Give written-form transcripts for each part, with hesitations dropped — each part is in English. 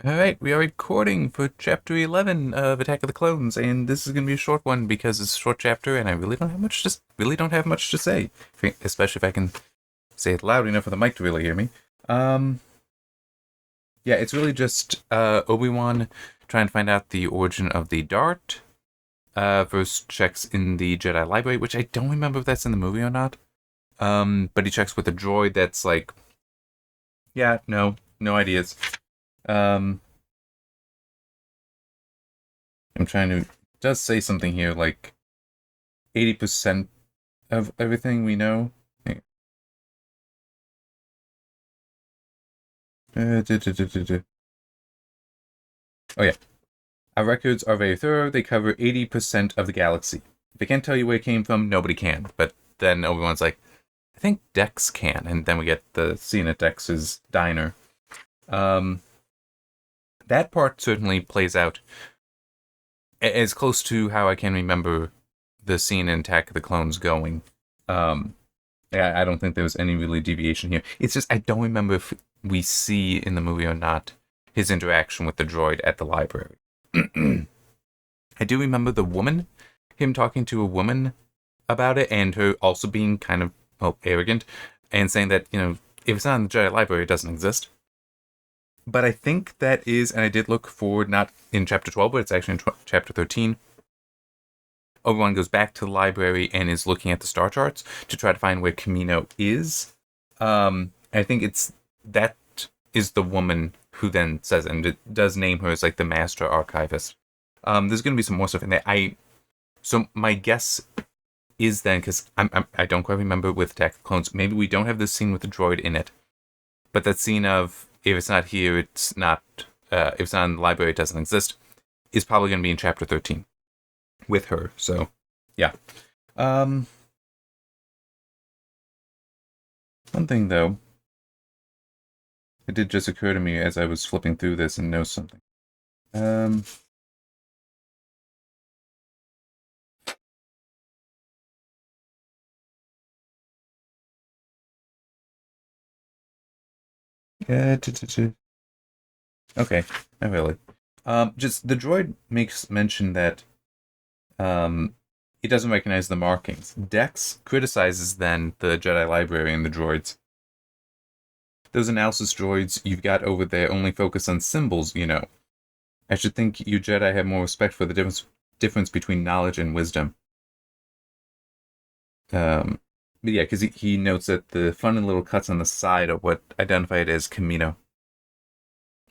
Alright, we are recording for chapter 11 of Attack of the Clones, and this is going to be a short one because it's a short chapter and I really don't have much to say, especially if I can say it loud enough for the mic to really hear me. Um, yeah, it's really just Obi-Wan trying to find out the origin of the dart. First checks in the Jedi Library, which I don't remember if that's in the movie or not. But he checks with a droid that's like, yeah, no ideas. Um, I'm trying to. It does say something here like 80% of everything we know. Oh yeah, our records are very thorough. They cover 80% of the galaxy. If they can't tell you where it came from, nobody can. But then Obi-Wan's like, I think Dex can, and then we get the scene at Dex's diner. Um, that part certainly plays out as close to how I can remember the scene in Attack of the Clones going. Um, I don't think there was any really deviation here. It's just I don't remember if we see in the movie or not his interaction with the droid at the library. I do remember the woman, him talking to a woman about it, and her also being kind of arrogant and saying that if it's not in the Jedi Library, it doesn't exist. But I think that is, and I did look forward, not in chapter 12, but it's actually in chapter 13. Obi-Wan goes back to the library and is looking at the star charts to try to find where Kamino is. I think that is the woman who then says, and it does name her as like the master archivist. There's going to be some more stuff in there. So my guess is then, because I don't quite remember with Attack of the Clones, maybe we don't have this scene with the droid in it, but that scene of if it's not here, it's not. If it's not in the library, it doesn't exist. Is probably going to be in chapter 13 with her. So, yeah. One thing though, it did just occur to me as I was flipping through this and noticed something. Yeah, okay, not really. Just the droid makes mention that it doesn't recognize the markings. Dex criticizes then the Jedi Library and the droids. Those analysis droids you've got over there only focus on symbols, I should think you Jedi have more respect for the difference between knowledge and wisdom. But yeah, because he notes that the funny little cuts on the side are what identify it as Kamino,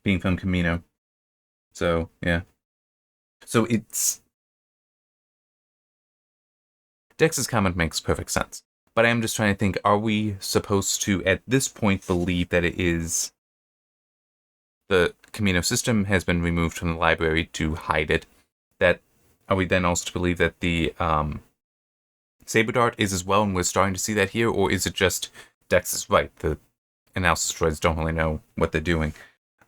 being from Kamino. So yeah, so it's Dex's comment makes perfect sense. But I am just trying to think: are we supposed to, at this point, believe that it is the Kamino system has been removed from the library to hide it? That are we then also to believe that the Saber Dart is as well, and we're starting to see that here, or is it just Dex is right? The analysis droids don't really know what they're doing.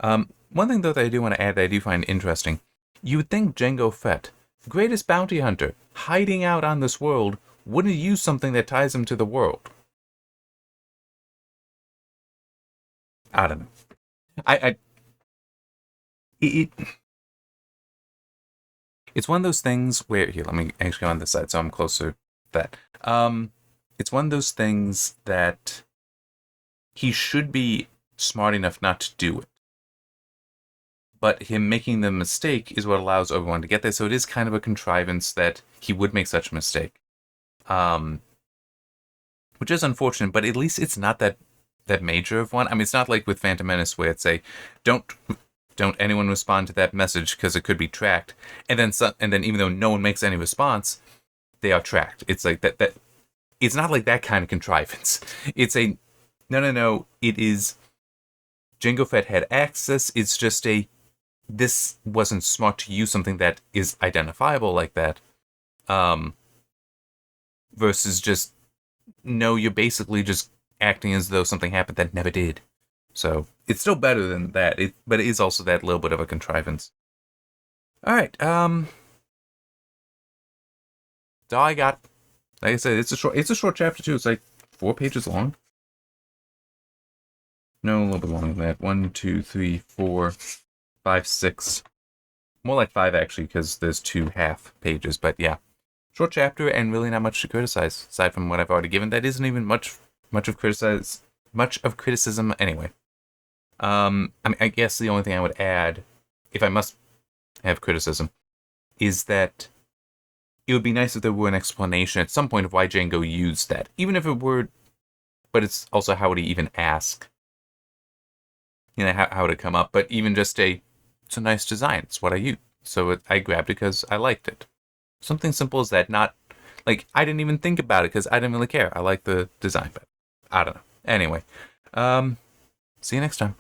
One thing, though, that I do want to add that I do find interesting, you would think Jango Fett, greatest bounty hunter, hiding out on this world, wouldn't use something that ties him to the world. I don't know. It, it's one of those things where, here, let me actually go on this side so I'm closer to that. It's one of those things that he should be smart enough not to do it. But him making the mistake is what allows everyone to get there. So it is kind of a contrivance that he would make such a mistake. Which is unfortunate, but at least it's not that major of one. I mean, it's not like with Phantom Menace where it's a don't anyone respond to that message because it could be tracked, and then even though no one makes any response, they are tracked. It's like that it's not like that kind of contrivance. It's a no. It is Jango Fett had access. It's just this wasn't smart to use something that is identifiable like that. Versus just no, you're basically just acting as though something happened that never did. So it's still better than that. But it is also that little bit of a contrivance. All right. That's all I got. Like I said, it's a short chapter too. It's like 4 pages long. No, a little bit longer than that. 1, 2, 3, 4. 5, 6. More like 5, actually, because there's 2 half pages. But yeah, short chapter and really not much to criticize, aside from what I've already given. That isn't even much of criticism anyway. I guess the only thing I would add, if I must have criticism, is that it would be nice if there were an explanation at some point of why Django used that. Even if it were, but it's also how would he even ask? How would it come up? But even just it's a nice design. It's what I use. So I grabbed it because I liked it. Something simple as that. Not, like, I didn't even think about it because I didn't really care. I like the design, but I don't know. Anyway, see you next time.